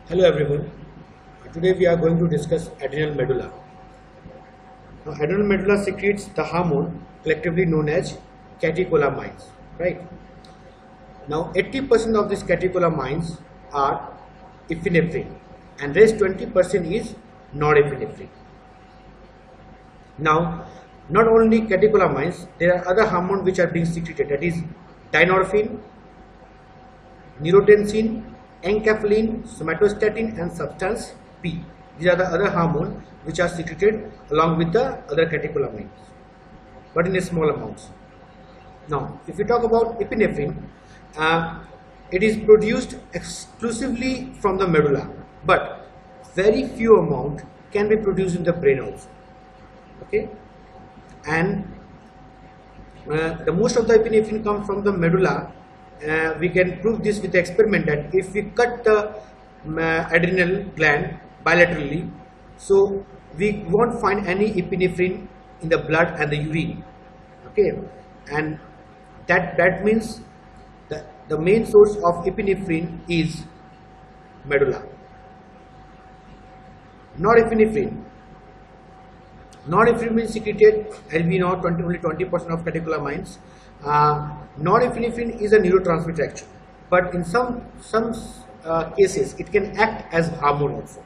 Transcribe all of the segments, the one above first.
Hello everyone. Today we are going to discuss adrenal medulla. Now, adrenal medulla secretes the hormone collectively known as catecholamines. Right. Now, 80% of these catecholamines are epinephrine, and rest 20% is norepinephrine. Now, not only catecholamines, there are other hormones which are being secreted. That is dynorphin, neurotensin, enkephalin, somatostatin, and substance P. These are the other hormones which are secreted along with the other catecholamines, but in small amounts. Now, if we talk about epinephrine, it is produced exclusively from the medulla, but very few amount can be produced in the brain also. Okay, and the most of the epinephrine comes from the medulla. We can prove this with the experiment that if we cut the adrenal gland bilaterally, so we won't find any epinephrine in the blood and the urine. Okay, and that means that the main source of epinephrine is medulla. Norepinephrine. Norepinephrine is secreted, as we know, only 20% of catecholamines. Norepinephrine is a neurotransmitter actually, but in some cases it can act as hormone also.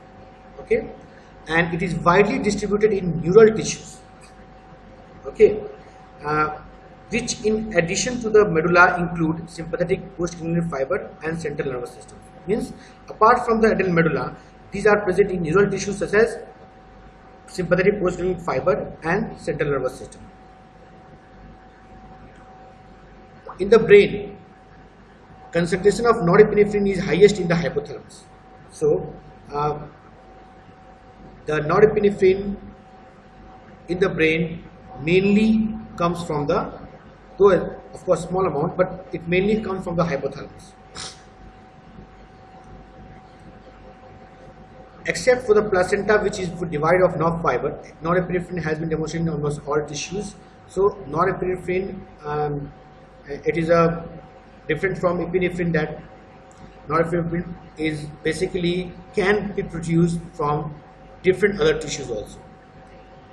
Okay, and it is widely distributed in neural tissues. Okay, which in addition to the medulla include sympathetic postganglionic fiber and central nervous system. Means apart from the adrenal medulla, these are present in neural tissues such as sympathetic postganglionic fiber and central nervous system. In the brain, concentration of norepinephrine is highest in the hypothalamus. So, the norepinephrine in the brain mainly comes from the, though of course small amount, but it mainly comes from the hypothalamus. Except for the placenta, which is devoid of nerve fiber, norepinephrine has been demonstrated in almost all tissues. So, norepinephrine it is a different from epinephrine, that norepinephrine is basically can be produced from different other tissues also,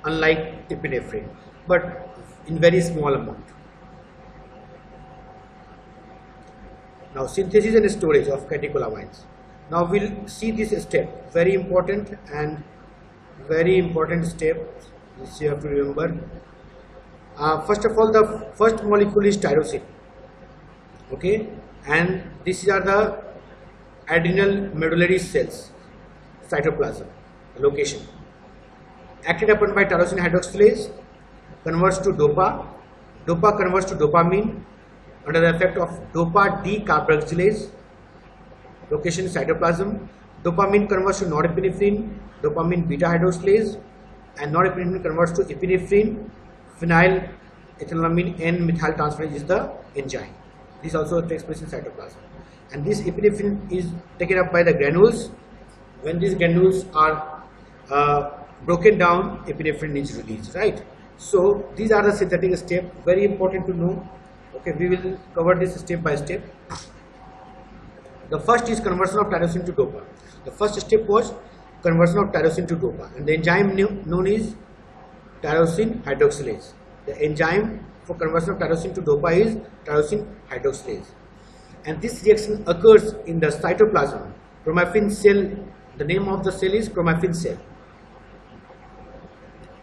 unlike epinephrine, but in very small amount. Now, synthesis and storage of catecholamines. Now we'll see this step, very important step. This you have to remember. First of all, the first molecule is tyrosine. Okay, and these are the adrenal medullary cells, cytoplasm location. Acted upon by tyrosine hydroxylase, converts to DOPA. DOPA converts to dopamine under the effect of DOPA decarboxylase. Location cytoplasm. Dopamine converts to norepinephrine, dopamine beta hydroxylase, and norepinephrine converts to epinephrine. Phenylethylamine N-methyltransferase is the enzyme. This also takes place in cytoplasm, and this epinephrine is taken up by the granules. When these granules are broken down, epinephrine is released. Right. So these are the synthetic steps. Very important to know. Okay, we will cover this step by step. The first is conversion of tyrosine to DOPA. The first step was conversion of tyrosine to DOPA, and the enzyme known is tyrosine hydroxylase. The enzyme for conversion of tyrosine to DOPA is tyrosine hydroxylase, and this reaction occurs in the cytoplasm. Chromaffin cell. The name of the cell is chromaffin cell,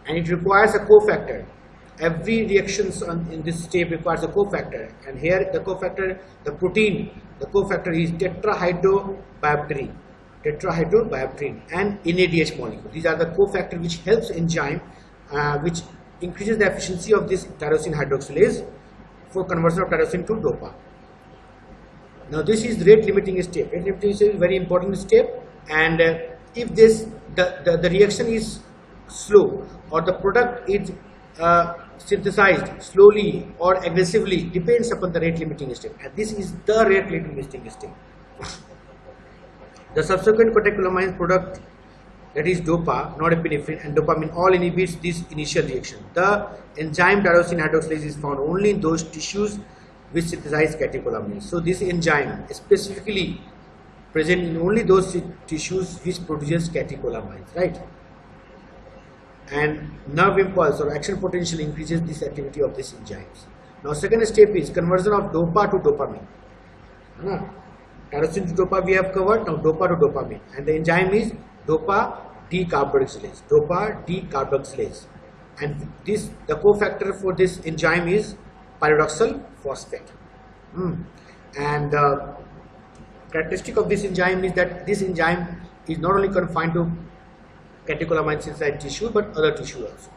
and it requires a cofactor. Every reaction in this step requires a cofactor, and here the cofactor, the protein, the cofactor is tetrahydrobiopterin, and NADH molecule. These are the cofactor which helps enzyme, which increases the efficiency of this tyrosine hydroxylase for conversion of tyrosine to DOPA. Now this is rate limiting step. Rate limiting step is a very important step, and if the reaction is slow, or the product is synthesized slowly or aggressively, depends upon the rate limiting step, and this is the rate limiting step. The subsequent catecholamine product, that is DOPA, norepinephrine, and dopamine, all inhibits this initial reaction. The enzyme tyrosine hydroxylase is found only in those tissues which synthesize catecholamines. So this enzyme specifically present in only those tissues which produces catecholamines, right? And nerve impulse or action potential increases this activity of these enzymes. Now second step is conversion of DOPA to dopamine. Tyrosine to DOPA we have covered, now DOPA to dopamine, and the enzyme is DOPA decarboxylase. DOPA decarboxylase, and this, the cofactor for this enzyme is pyridoxal phosphate. And the characteristic of this enzyme is that this enzyme is not only confined to catecholamines inside tissue but other tissue also.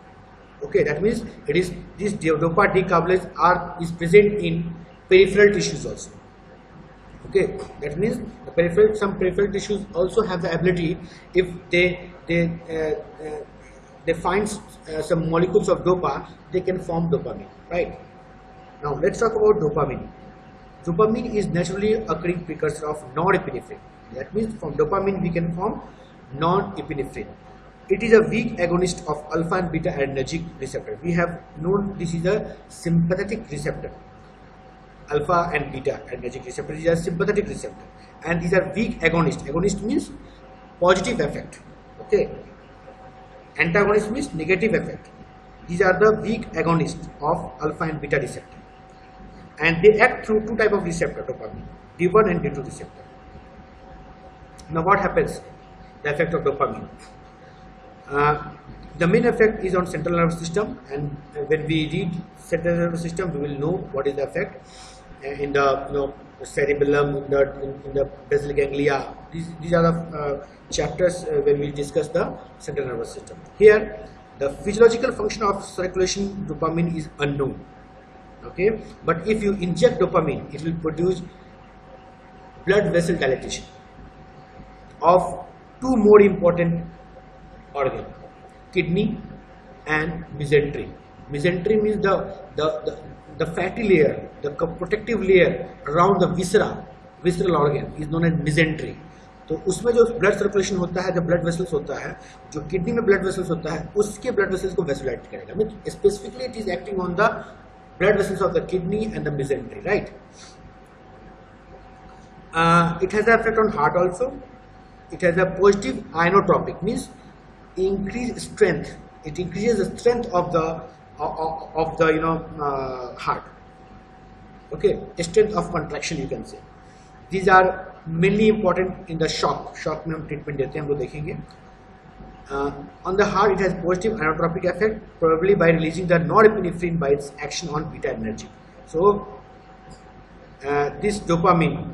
Okay, that means it is this DOPA decarboxylase is present in peripheral tissues also. Okay, that means the some peripheral tissues also have the ability, if they find some molecules of DOPA, they can form dopamine, right? Now let's talk about dopamine. Dopamine is naturally occurring precursor of norepinephrine. That means from dopamine we can form norepinephrine. It is a weak agonist of alpha and beta adrenergic receptor. We have known this is a sympathetic receptor. Alpha and beta adrenergic receptor is a sympathetic receptor, and these are weak agonist. Agonist means positive effect. Okay. Antagonist means negative effect. These are the weak agonists of alpha and beta receptor, and they act through two types of receptor, dopamine, D1 and D2 receptor. Now what happens? The effect of dopamine. The main effect is on central nervous system, and when we read central nervous system, we will know what is the effect in the cerebellum, in the basal ganglia. These are the chapters when we discuss the central nervous system. Here, the physiological function of circulation dopamine is unknown. Okay, but if you inject dopamine, it will produce blood vessel dilatation of two more important organ, kidney and mesentery. Mesentery means the fatty layer, the protective layer around the visceral organ is known as mesentery. तो उसमें जो blood circulation होता है, जो blood vessels होता है, जो kidney में ब्लड वेसल्स होता है, उसके ब्लड वेसल्स को वेसुलाइट करेगा. Mean specifically it is acting on the blood vessels of the kidney and the mesentery, right? It has an effect on heart also. It has a positive inotropic, means increased strength. It increases the strength of the heart. Okay, strength of contraction you can say. These are mainly important in the shock. Shock में हम treatment देते हैं, हम लोग देखेंगे. On the heart, it has positive inotropic effect, probably by releasing the norepinephrine by its action on beta adrenergic. So, this dopamine,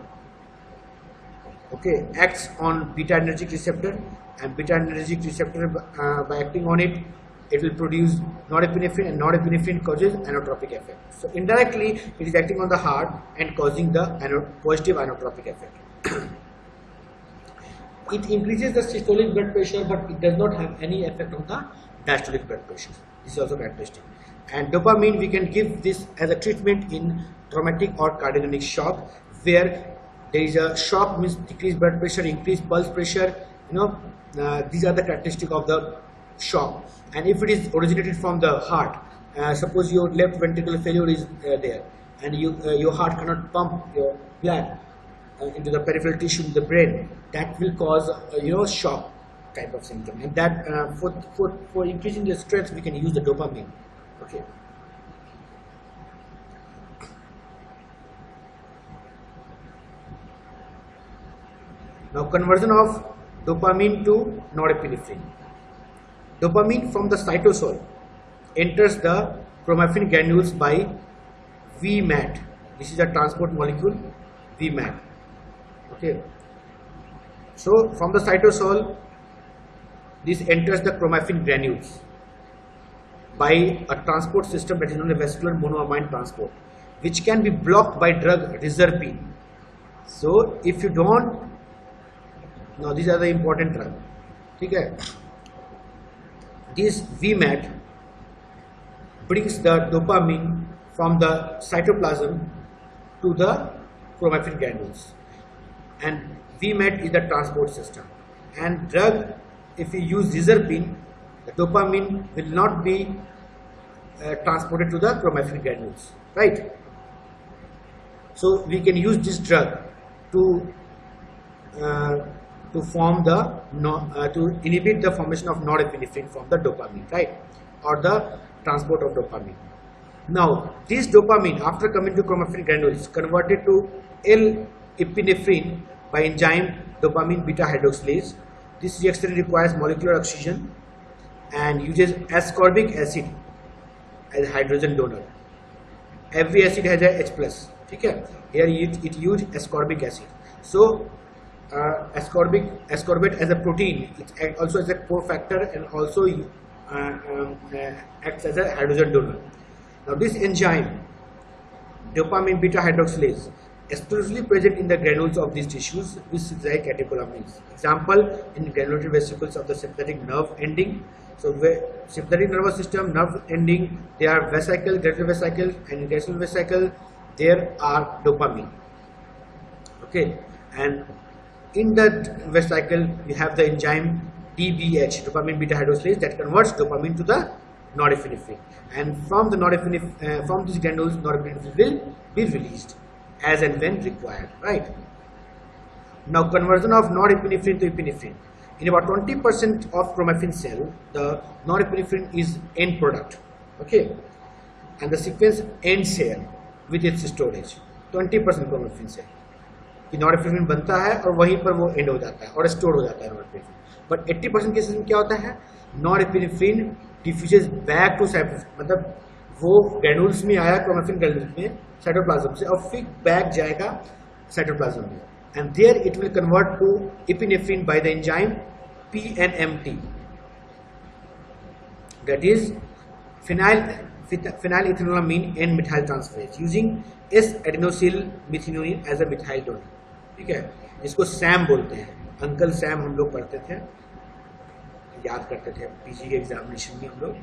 okay, acts on beta adrenergic receptor, and beta adrenergic receptor by acting on it, it will produce norepinephrine, and norepinephrine causes inotropic effect. So, indirectly, it is acting on the heart and causing the positive inotropic effect. It increases the systolic blood pressure, but it does not have any effect on the diastolic blood pressure. This is also characteristic. And dopamine, we can give this as a treatment in traumatic or cardiogenic shock, where there is a shock, means decreased blood pressure, increased pulse pressure. These are the characteristic of the shock. And if it is originated from the heart, suppose your left ventricular failure is there, and your heart cannot pump your blood into the peripheral tissue in the brain, that will cause shock type of symptom, and that for increasing the strength we can use the dopamine. Okay. Now conversion of dopamine to norepinephrine. Dopamine from the cytosol enters the chromaffin granules by VMAT. This is a transport molecule, VMAT. Okay, so from the cytosol, this enters the chromaffin granules by a transport system that is known as vascular monoamine transport, which can be blocked by drug reserpine. So if you don't, now these are the important drugs. Okay, this VMAT brings the dopamine from the cytoplasm to the chromaffin granules. And VMAT is the transport system, and drug, if you use reserpine, the dopamine will not be transported to the chromaffin granules, right? So we can use this drug to to form the to inhibit the formation of norepinephrine from the dopamine, right, or the transport of dopamine. Now this dopamine, after coming to chromaffin granules, converted to L-epinephrine by enzyme dopamine beta hydroxylase. This reaction requires molecular oxygen and uses ascorbic acid as hydrogen donor. Every acid has a H plus. Okay? Here it used ascorbic acid. So ascorbate as a protein, it also as a cofactor and also acts as a hydrogen donor. Now this enzyme dopamine beta hydroxylase exclusively present in the granules of these tissues with synthetic catecholamines. Example, in granulatory vesicles of the sympathetic nerve ending. So sympathetic nervous system, nerve ending, there are vesicle, granulatory vesicle, and in granulatory vesicle there are dopamine. Okay, and in the vesicle we have the enzyme DBH, dopamine beta hydroxylase, that converts dopamine to the norepinephrine, and from the norepinephrine, from these granules, norepinephrine will be released as and when required, right? Now conversion of norepinephrine to epinephrine. In about 20% of chromaffin cell, the norepinephrine is end product, okay, and the sequence ends here with its storage. 20% chromaffin cell कि norepinephrine बनता है और वहीं पर वो and हो जाता है और स्टोर हो जाता है नॉरएपिनेफ्रिन. बट 80% केसेस में क्या होता है, norepinephrine diffuses back to cytoplasm, मतलब वो ग्रैन्यूल्स में आया क्रोमेटिन ग्रैन्यूल्स में साइटोप्लाज्म से और फिर बैक जाएगा साइटोप्लाज्म में, and there it will convert to epinephrine by the enzyme PNMT, that is phenylethylamine and methyl transferase using S-adenosyl methionine as a methyl donor. ठीक है, इसको सैम बोलते हैं. अंकल सैम हम लोग पढ़ते थे, याद करते थे पीजी के एग्जामिनेशन में हम लोग,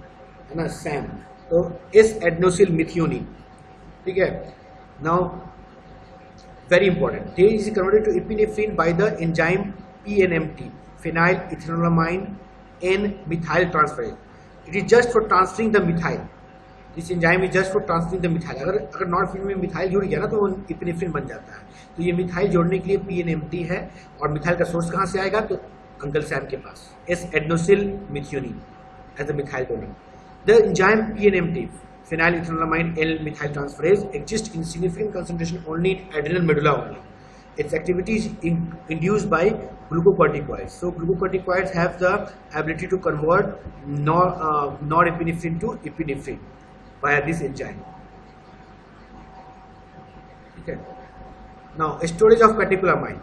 है ना, सैम. तो S-adenosyl methionine. ठीक है. Now very important, they is converted to epinephrine by the enzyme PNMT, phenylethylamine and methyl transferase. It is just for transferring the methyl. This enzyme is just for transferring the methyl. अगर norepinephrine में methyl जुड़ गया ना तो वो epinephrine बन जाता है. तो ये मिथाइल जोड़ने के लिए PNMT है, और मिथाइल का सोर्स कहाँ से आएगा, तो अंकल सैम के पास S-adenosyl methionine as a methyl donor. The enzyme PNMT, phenylethylamine L-methyl transferase, exists in significant concentration only in adrenal medulla only. Its activity is induced by glucocorticoids. So glucocorticoids have the ability to convert norepinephrine to epinephrine via this enzyme. Okay. Now storage of catecholamine.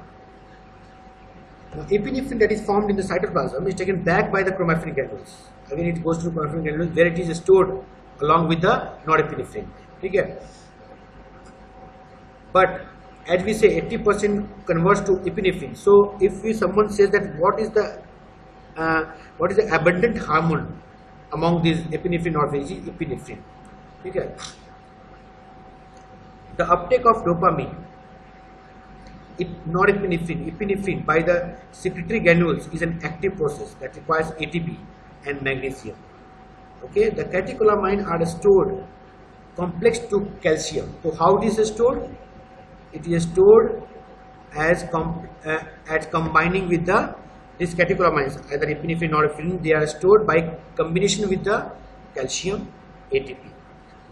Now, epinephrine that is formed in the cytoplasm is taken back by the chromaffin granules. Again, it goes to chromaffin granules where it is stored along with the norepinephrine. Okay. But as we say, 80% converts to epinephrine. So if someone says that what is the abundant hormone among these epinephrine or epinephrine? Okay. The uptake of dopamine, epinephrine by the secretory granules is an active process that requires ATP and magnesium. Okay, the catecholamine are stored complex to calcium. So how this is stored? It is stored as combining with these catecholamines, either epinephrine or norepinephrine. They are stored by combination with the calcium ATP.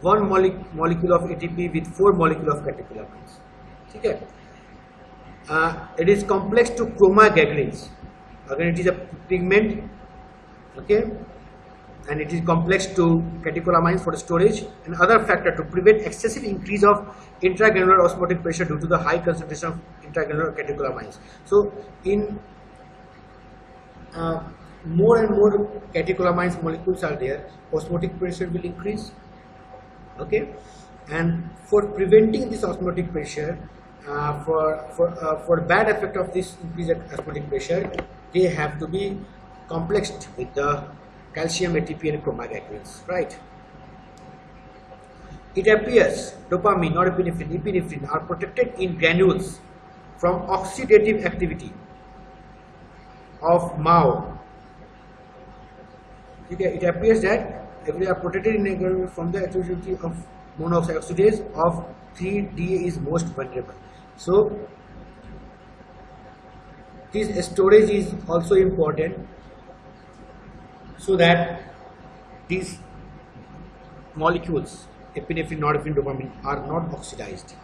One molecule of ATP with 4 molecules of catecholamines. Okay. It is complex to chromagglines. Again, it is a pigment. Okay. And it is complex to catecholamines for storage and other factor to prevent excessive increase of intragranular osmotic pressure due to the high concentration of intragranular catecholamines. So in more and more catecholamines molecules are there, osmotic pressure will increase. Okay, and for preventing this osmotic pressure, for bad effect of this increased osmotic pressure, they have to be complexed with the calcium ATP and chromagglines, right? It appears dopamine, norepinephrine, epinephrine are protected in granules from oxidative activity of MAO. Okay, it appears that they are protected in a granule from the activity of monoxide oxidase of 3-DA is most vulnerable. So this storage is also important, so that these molecules, epinephrine, norepinephrine, dopamine, are not oxidized.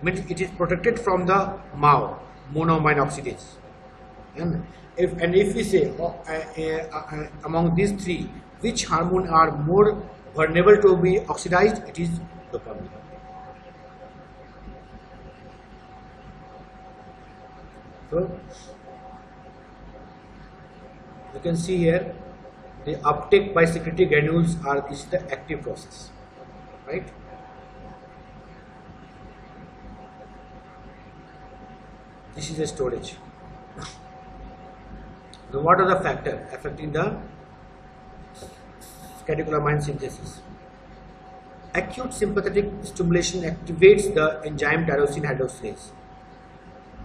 Means it is protected from the MAO, monoamine oxidase. And if we say among these three, which hormone are more vulnerable to be oxidized, it is dopamine. So you can see here the uptake by secretory granules is the active process, right? This is the storage. So what are the factors affecting the catecholamine synthesis? Acute sympathetic stimulation activates the enzyme tyrosine hydroxylase.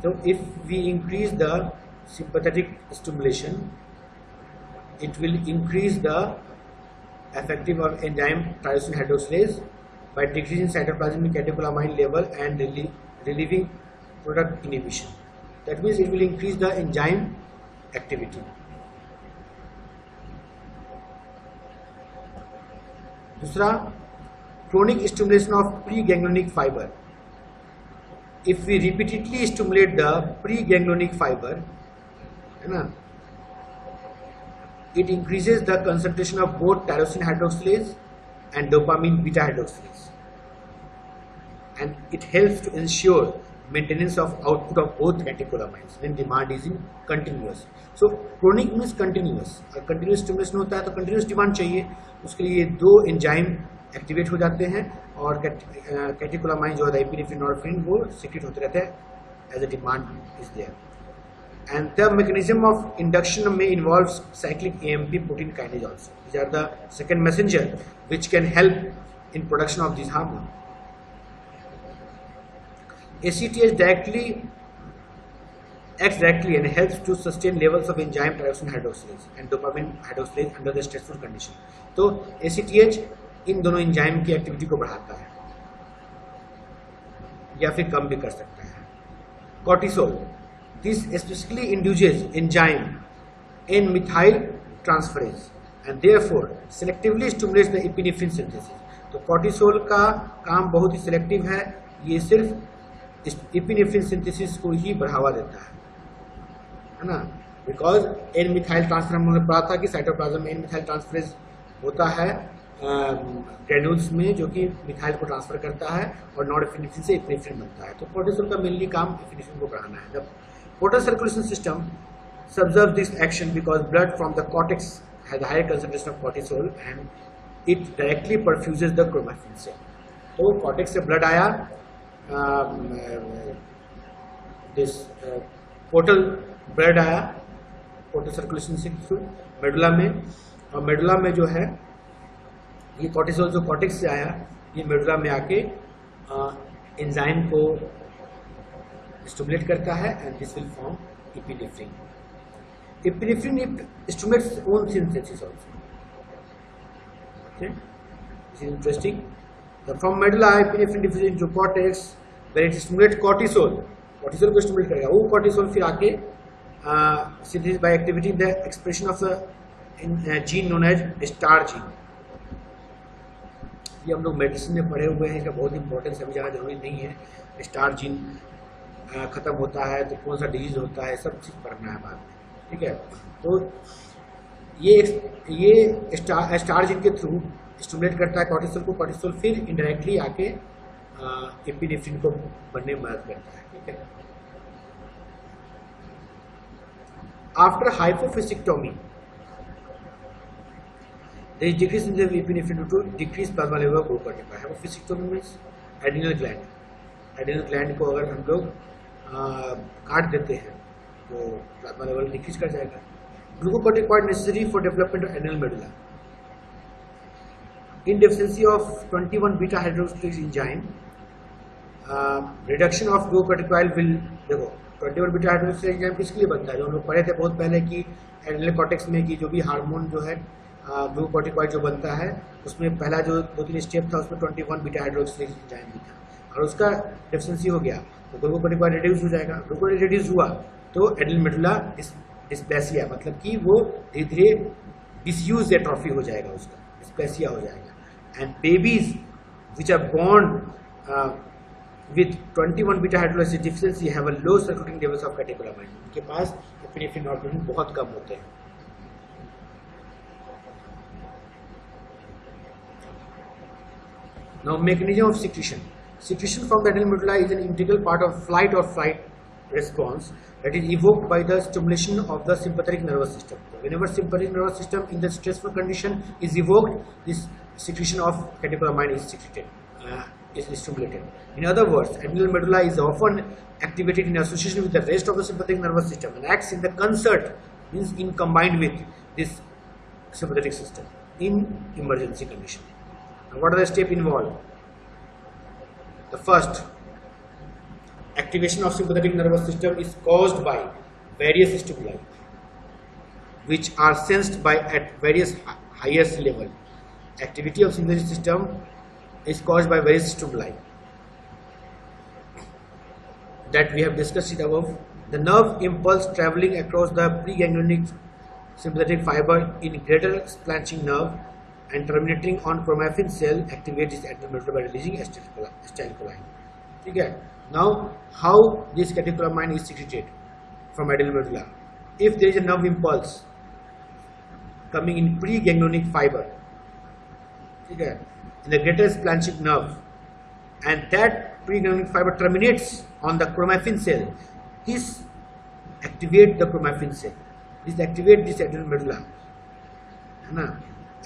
So if we increase the sympathetic stimulation, it will increase the effective of enzyme tyrosine hydroxylase by decreasing cytoplasmic catecholamine level and relieving product inhibition. That means it will increase the enzyme activity. दूसरा, chronic stimulation of preganglionic fiber. If we repeatedly stimulate the preganglionic fiber, है ना, it increases the concentration of both tyrosine hydroxylase and dopamine beta hydroxylase, and it helps to ensure maintenance of output of both catecholamines when demand is in continuous. So chronic means continuous. अगर continuous stimulation होता है तो continuous demand चाहिए, उसके लिए दो enzyme activate हो जाते हैं और कैटेकोलामाइन जो है एपिनेफ्रिन नॉरएपिनेफ्रिन वो सीक्रेट होते रहते हैं as a demand is there. And the mechanism of induction may involve cyclic AMP protein kinase also. These are the second messenger which can help in production of this hormone. ACTH acts directly and helps to sustain levels of enzyme tyrosine hydroxylase and dopamine hydroxylase under the stressful condition. तो ACTH इन दोनों enzyme की activity को बढ़ाता है या फिर कम भी कर सकता है. Cortisol. This specifically induces enzyme N-methyl transferase and therefore selectively stimulates the epinephrine synthesis. तो cortisol का काम बहुत ही सेलेक्टिव है, ये सिर्फ epinephrine synthesis को ही बढ़ावा देता है ना. बिकॉज N-methyl transferase हमने पढ़ा था कि साइटोप्लाज्म में N-methyl transferase होता है ग्रेन्यूल्स में जो कि मिथाइल को ट्रांसफर करता है और नॉरएपिनेफ्रिन से एपिनेफ्रिन बनता है. तो कोर्टिसोल का मेनली काम एपिनेफ्रिन को बढ़ाना है. जब portal circulation system subserves this action because blood from the cortex has a higher concentration of cortisol and it directly perfuses the chromatin cell. तो cortex से blood आया this portal blood आया portal circulation से through medulla में, और medulla में जो है ये cortisol जो cortex से आया ये मेडुला में आके एंजाइम को stimulate करता है and this will form epinephrine. Epinephrine stimulates own synthesis also. Okay, this is interesting. From medulla, epinephrine diffuses into cortex where it stimulates cortisol. Cortisol को stimulate करेगा, वो cortisol फिर आके synthesis by activating the expression of the gene known as star gene. ये हम लोग medicine में पढ़े हुए हैं, इसका बहुत इंपॉर्टेंस अभी ज़्यादा जरूरी नहीं है. स्टार जीन खत्म होता है तो कौन सा डिजीज होता है सब चीज़ पढ़ना है बाद में, ठीक है. तो ये स्टार जीन के थ्रू स्टिमुलेट करता है कॉर्टिसोल को, कॉर्टिसोल फिर इनडायरेक्टली आके एपिनेफ्रिन को बनने में मदद करता है, ठीक है. After hypophysectomy there is decrease in the epinephrine due to decreased plasma level of glucocorticoid. Hypophysectomy means adrenal gland. Adrenal gland को अगर हम लोग काट देते हैं तो प्लाज्मा लेवल डिक्रीज कर जाएगा. Glucocorticoid necessary for development of adrenal medulla. In deficiency of 21 beta hydroxylase enzyme reduction of glucocorticoid will. देखो 21 बीटा हाइड्रोक्सिलेज एंजाइम किसके लिए बनता है, जो हम लोग पढ़े थे बहुत पहले कि एड्रिनल कॉर्टेक्स में कि जो भी हार्मोन जो है ग्लूकोकॉर्टिकॉइड जो बनता है उसमें पहला जो 2-3 स्टेप था उसमें 21 बीटा हाइड्रोक्सिलेज एंजाइम भी था. और उसका डेफिशिएंसी हो गया तो ग्लूकोकॉर्टिकॉइड रिड्यूस हो जाएगा। ग्लूकोकॉर्टिकॉइड रिड्यूस हुआ तो एड्रेनल मेडुला डिस्प्लेसिया, मतलब कि वो धीरे धीरे डिसयूज एट्रोफी हो जाएगा, उसका डिस्प्लेसिया हो जाएगा। And babies which are born with 21 beta hydroxylase deficiency have a low circulating levels of catecholamine, उनके पास epinephrine norepinephrine बहुत कम होते हैं। Now mechanism of secretion. Secretion from the adrenal medulla is an integral part of flight or fight response that is evoked by the stimulation of the sympathetic nervous system. So whenever sympathetic nervous system in the stressful condition is evoked, this secretion of catecholamine is secreted, is stimulated. In other words, adrenal medulla is often activated in association with the rest of the sympathetic nervous system and acts in the concert, means in combined with this sympathetic system in emergency condition. Now, what are the steps involved? The first, activation of sympathetic nervous system is caused by various stimuli which are sensed by at various highest level. Activity of sympathetic system is caused by various stimuli that we have discussed it above. The nerve impulse traveling across the preganglionic sympathetic fiber in greater splanching nerve and terminating on chromaffin cell activates this adrenal medulla by releasing acetylcholine. Okay. Now, how this catecholamine is secreted from adrenal medulla? If there is a nerve impulse coming in preganglionic fiber, okay, in the greater splanchnic nerve, and that preganglionic fiber terminates on the chromaffin cell, this activates the chromaffin cell. This activates this adrenal medulla,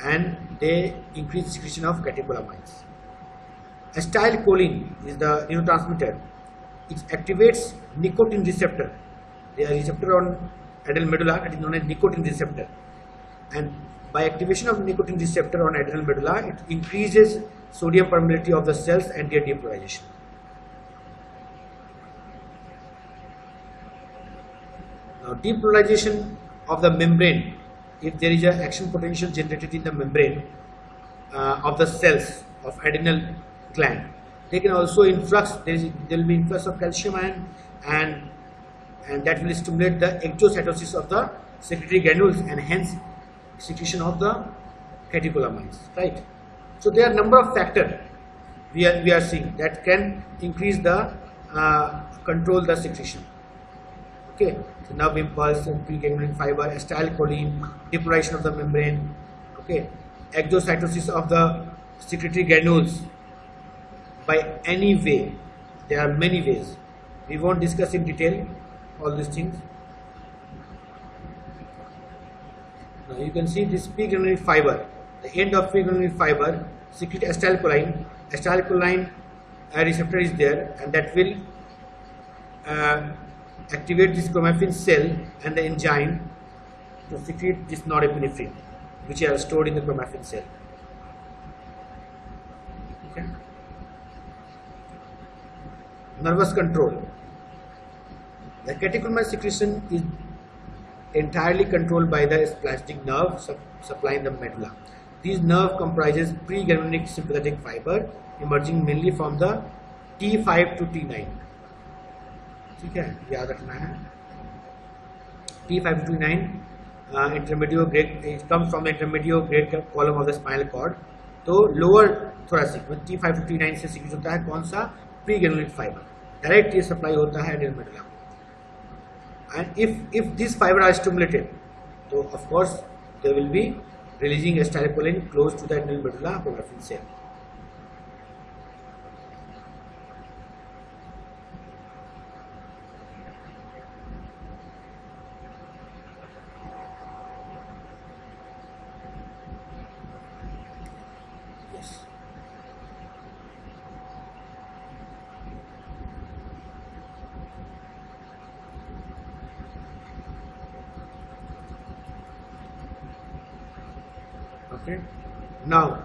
and they increase secretion of catecholamines. Acetylcholine is the neurotransmitter. It activates nicotine receptor. There is a receptor on adrenal medulla that is known as nicotine receptor, and by activation of nicotine receptor on adrenal medulla, it increases sodium permeability of the cells and their depolarization. Now, depolarization of the membrane, if there is an action potential generated in the membrane of the cells of adrenal gland, they can also influx. There will be influx of calcium ion, and that will stimulate the exocytosis of the secretory granules and hence secretion of the catecholamines, right? So there are number of factors we are seeing that can increase the control the secretion. Okay, so nerve impulse, preganglionic fiber, acetylcholine, depolarization of the membrane. Okay, exocytosis of the secretory granules by any way. There are many ways. We won't discuss in detail all these things. Now you can see this preganglionic fiber, the end of preganglionic fiber secrete acetylcholine. Acetylcholine receptor is there, and that will activate this chromaffin cell and the enzyme to secrete this norepinephrine, which are stored in the chromaffin cell. Okay. Nervous control. The catecholamine secretion is entirely controlled by the splanchnic nerve supplying the medulla. This nerve comprises preganglionic sympathetic fiber emerging mainly from the T5 to T9. ठीक है, याद रखना है। T5 to T9 intermediate grade, it comes from the intermediate grade column of the spinal cord. तो lower thoracic में T5 to T9 से secrete होता है कौन सा? Preganglionic fiber. Direct ये supply होता है adrenal medulla. And if these fibers are stimulated, so of course they will be releasing acetylcholine close to the adrenal medulla chromaffin cell. Yes. Okay. Now,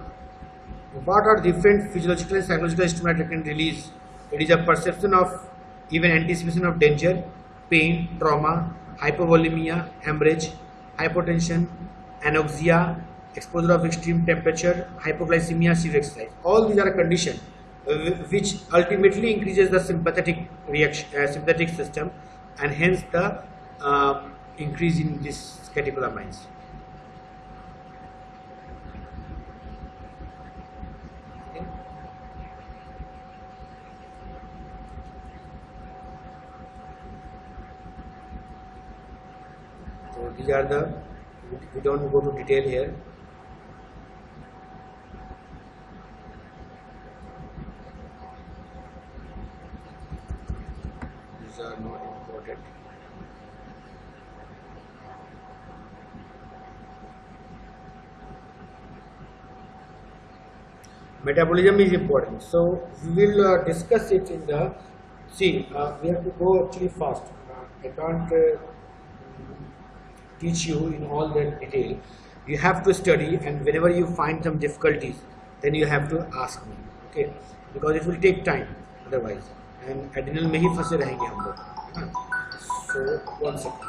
what are different physiological and psychological stimuli that can release? It is a perception of even anticipation of danger, pain, trauma, hypovolemia, hemorrhage, hypotension, anoxia, exposure of extreme temperature, hypoglycemia, severe exercise. All these are a condition which ultimately increases the sympathetic reaction, sympathetic system, and hence the increase in these catecholamines. Okay. So these are the, we don't go to detail here. These are not important. Metabolism is important, so we will discuss it in the, see, we have to go actually fast. I can't teach you in all that detail. You have to study, and whenever you find some difficulties, then you have to ask me, okay, because it will take time otherwise, and adrenal में ही फंसे रहेंगे हम लोग, है ना? So 1 second.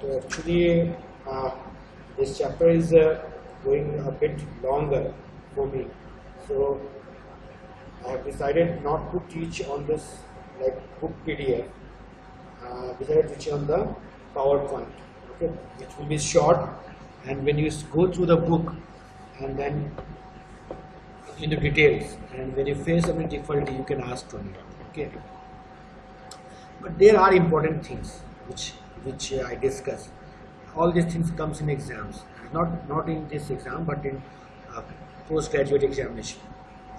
तो actually this chapter is going a bit longer for me, so I have decided not to teach on this like book PDF. Decided to teach on the PowerPoint, okay, which will be short, and when you go through the book and then in the details, and when you face any difficulty, you can ask to me, okay. But there are important things which I discuss. All these things comes in exams, not in this exam, but in postgraduate examination.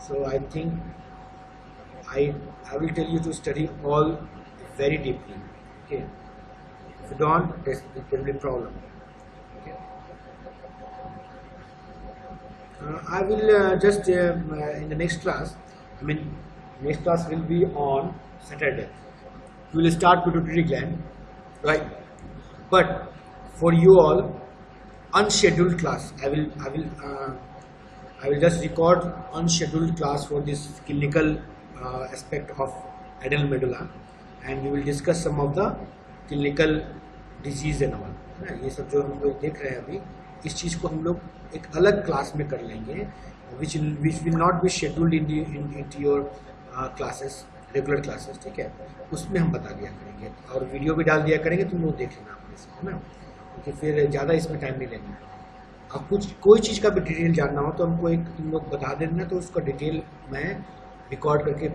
So I think I will tell you to study all very deeply. Okay, if you don't, there will be problem. Okay, I will just in the next class. I mean, next class will be on Saturday. We will start pituitary gland, right? But for you all, unscheduled class. I will just record unscheduled class for this clinical aspect of adrenal medulla, and we will discuss some of the clinical disease and all. ये सब जो हम लोग देख रहे हैं अभी, इस चीज़ को हम लोग एक अलग क्लास में कर लेंगे, which will not be scheduled into your classes, regular classes, ठीक है? उसमें हम बता दिया करेंगे और वीडियो भी डाल दिया करेंगे, तुम लोग देख लेना अपने से, है ना? क्योंकि फिर ज़्यादा इसमें टाइम नहीं लेंगे। अब कोई चीज़ का भी डिटेल जानना हो तो हमको एक तुम लोग बता देना, तो उसका डिटेल मैं रिकॉर्ड करके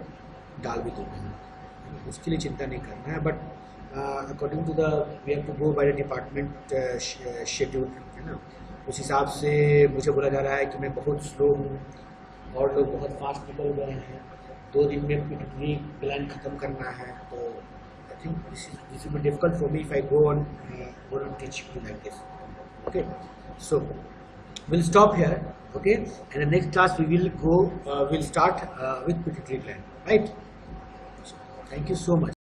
डाल भी दूँगा, उसके लिए चिंता नहीं करना है। But according to the we have to go by the department schedule, है ना? उस हिसाब से मुझे बोला जा रहा है कि मैं बहुत स्लो हूँ और लोग बहुत फास्ट निकल गए हैं, 2 दिन में पिट्यूटरी ग्लैंड खत्म करना है, तो I think this will be difficult for me if I go on teach you like this, okay. So we'll stop here, okay, and the next class we will go we'll start with pituitary gland, right? So, thank you so much.